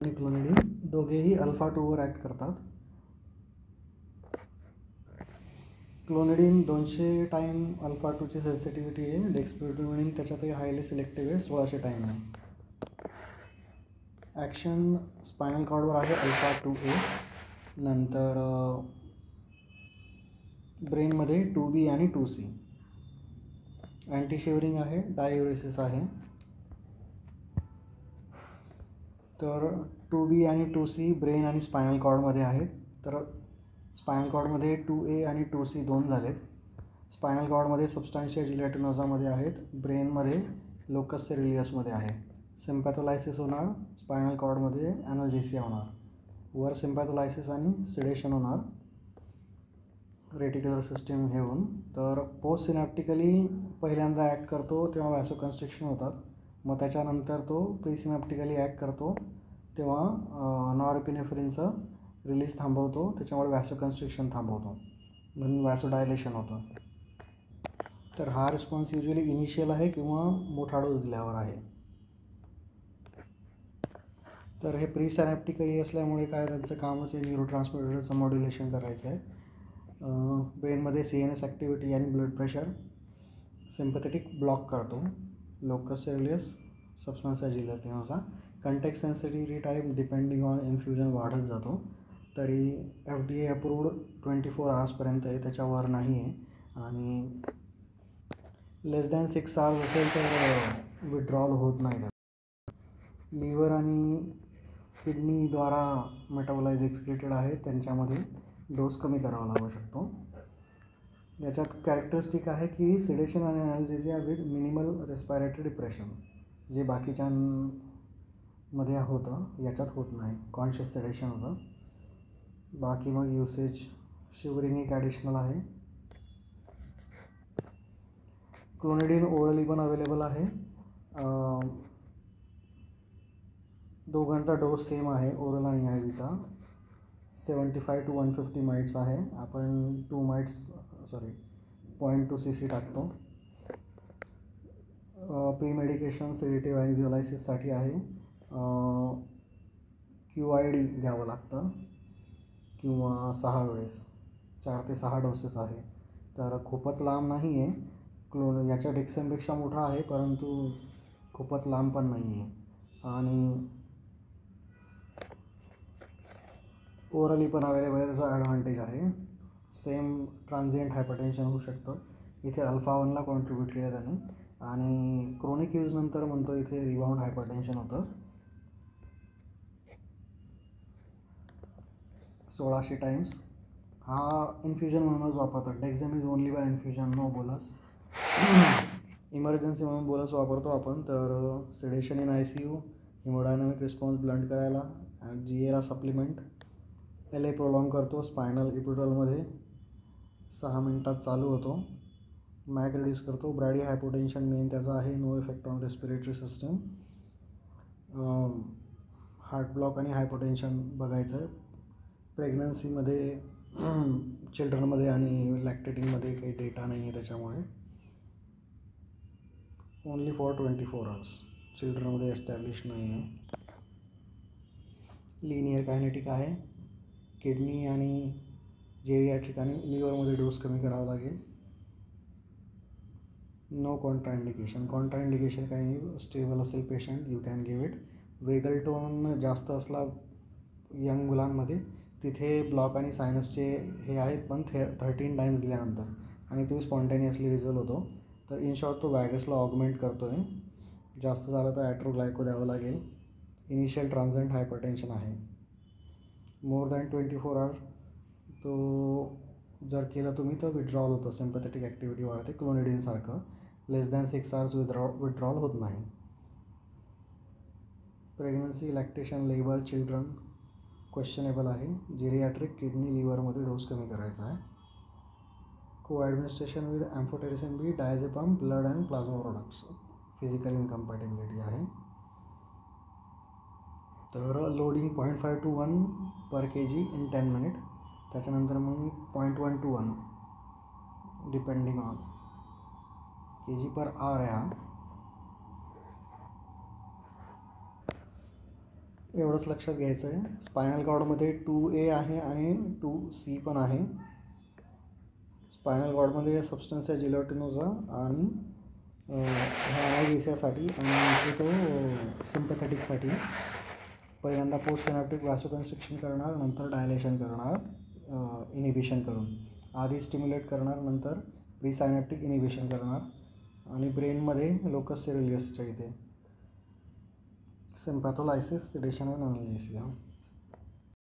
आणि क्लोनिडीन दोघेही alpha 2वर act करतात. क्लोनिडीन 200 टाईम अल्फा 2ची सेन्सिटिव्हिटी आहे. डेक्स्ट्रोमेटिन त्याच्यातही हायली सिलेक्टिव्ह आहे, 1600 टाईम आहे. ॲक्शन स्पायनल कॉर्डवर आहे अल्फा 2A. नंतर ब्रेनमध्ये 2B आणि 2C. अँटी शिवरिंग आहे, डाययुरेसिस आहे. तर 2B आणि 2C ब्रेन आणि स्पायनल कॉर्डमध्ये आहेत. तर स्पायनल कॉर्डमध्ये 2A आणि 2C दोन झालेत. स्पायनल कॉर्डमध्ये सबस्टान्शिया जिलेटिनोसामध्ये आहेत. ब्रेनमध्ये लोकस सेरिलियसमध्ये आहे. सिम्पॅथोलायसिस होणार, स्पायनल कॉर्डमध्ये ॲनाल्जेसिया होणार. वर सिम्पॅथोलायसिस आणि सिडेशन होणार रेटिक्युलर सिस्टीम हे होऊन. तर पोस्ट सिनॅप्टिकली पहिल्यांदा ॲक्ट करतो तेव्हा वॅसोकन्स्ट्रिक्शन होतात. मग त्याच्यानंतर तो प्रीसिनॅप्टिकली ॲक्ट करतो तेव्हा नॉरएपिनेफ्रिनचं रिलीज थांबवतो, त्याच्यामुळे वॅसोकन्स्ट्रिक्शन थांबवतो, म्हणून वॅसोडायलेशन होतं. तर हा रिस्पॉन्स युजली इनिशियल आहे किंवा मोठा डोस दिल्यावर आहे. तर हे प्रीसिनॅप्टिकली असल्यामुळे काय त्यांचं कामच आहे न्यूरोट्रान्समिटरचं मॉड्युलेशन करायचं आहे. ब्रेनमध्ये CNS ॲक्टिव्हिटी आणि ब्लड प्रेशर सिम्पॅथेटिक ब्लॉक करतो. Locus coeruleus, substantia gelatinosa. Context sensitivity type depending on infusion वाढत जातो. तरी FDA अप्रूव्ड 24 आवर्सपर्यंत आहे, त्याच्यावर नाही आहे. आणि लेस दॅन 6 आवर्स असेल तर विड्रॉल होत नाही. लिव्हर आणि किडनीद्वारा मेटाबोलाइज एक्सक्रिटेड आहे, त्यांच्यामध्ये डोस कमी करावा लागू शकतो. याच्यात कॅरेक्टरिस्टिक आहे की सिडेशन आणि ॲनाल्जेसिया विथ मिनिमल रेस्पायरेटरी डिप्रेशन, जे बाकीच्यांमध्ये होतं याच्यात होत नाही. कॉन्शियस सिडेशन होतं. बाकी मग युसेज शिवरिंग एक ॲडिशनल आहे. क्लोनिडीन ओरली पण अवेलेबल आहे. दोघांचा डोस सेम आहे, ओरल आणि IV चा. 75 to 150 माइट्स आहे. आपण 0.2 cc टाकतो. प्री मेडिकेशन सेडेटिव्ह अँक्झिओलायसिससाठी आहे. QID द्यावं लागतं किंवा 6 वेळेस, 4 ते 6 डोसेस आहे. तर खूपच लांब नाही आहे. याच्या डेक्सेमपेक्षा मोठा आहे, परंतु खूपच लांब पण नाही आहे. आणि ओरली पण अवेलेबल आहे, त्याचा ॲडव्हान्टेज आहे. सेम ट्रान्झिएंट हायपरटेन्शन होऊ शकतं. इथे अल्फा 1ला कॉन्ट्रीब्यूट केलं त्याने. आणि क्रोनिक यूजनंतर म्हणतो इथे रिबाउंड हायपरटेन्शन होतं. 1600 टाईम्स. हा इन्फ्युजन म्हणूनच वापरतात. Dexam is only by infusion, no bolus. Emergency म्हणून बोलस वापरतो आपण. तर sedation in ICU, haemodynamic response blunt करायला, GAला सप्लिमेंट, LA प्रोलॉंग करतो. स्पायनल इपिड्युरलमध्ये 6 मिनिटात चालू होतो. मॅक रिड्यूस करतो. ब्रॅडी हायपोटेन्शन मेन त्याचा आहे, no effect on respiratory system. Heart block and hypotension बघायचं आहे. प्रेग्नन्सीमध्ये चिल्ड्रनमध्ये आणि लॅक्टेटिंगमध्ये काही डेटा नाही आहे, त्याच्यामुळे ओनली फॉर 24 आवर्स. चिल्ड्रनमध्ये एस्टॅब्लिश नाही आहे. लिनियर कायनेटिक आहे. किडनी आणि जेरियाट्रिक आणि लिव्हरमध्ये डोस कमी करावा लागेल. No contraindication. कॉन्ट्राइंडिकेशन काही नाही. स्टेबल असेल patient, you can give it. Vagal tone जास्त असला यंग मुलांमध्ये, तिथे ब्लॉक आणि सायनसचे हे आहेत, पण 13 टाईम्स दिल्यानंतर, आणि तो स्पॉन्टेनियसली रिझॉल्व होतो. तर इन शॉर्ट तो वॅगसला ऑगमेंट करतो आहे. जास्त झालं तर ॲट्रोग्लायको द्यावं लागेल. इनिशियल ट्रान्झिएंट हायपरटेन्शन आहे. मोर दॅन 24 आवर तो जर केलं तुम्ही तर विड्रॉल होतं, सिम्पॅथेटिक ॲक्टिव्हिटी वाढते क्लोनिडीनसारखं. लेस दॅन 6 आवर्स विड्रॉल होत नाही. Pregnancy, lactation, labour, children questionable आहे. जेरियाट्रिक, किडनी, लिव्हरमध्ये डोस कमी करायचा आहे. Co administration with amphotericin B, diazepam, blood and plasma products. Physical incompatibility आहे. तर loading 0.5 to 1 per kg in 10 minute. त्याच्यानंतर मग 0.1 to 1 डिपेंडिंग ऑन kg/hour आहे हा. एवढंच लक्षात घ्यायचं आहे. स्पायनल कॉर्डमध्ये 2A आहे आणि 2C पण आहे. स्पायनल कॉर्डमध्ये सबस्टन्स आहे जिलेटिनोजा आणि ह्या ॲनाल्जेसियासाठी आणि तो सिम्पॅथेटिकसाठी. पहिल्यांदा पोस्ट सिनॅप्टिक व्हॅसोकन्स्ट्रिक्शन करणार, नंतर डायलेशन करणार इनिबिशन करून. आधी स्टिम्युलेट करणार, नंतर प्री सायनॅप्टिक इनिबिशन करणार आणि ब्रेनमध्ये लोकस सेरेलियसच्या इथे सिम्पॅथोलायसिस, सिडेशन आणि अनाल्जेसिया.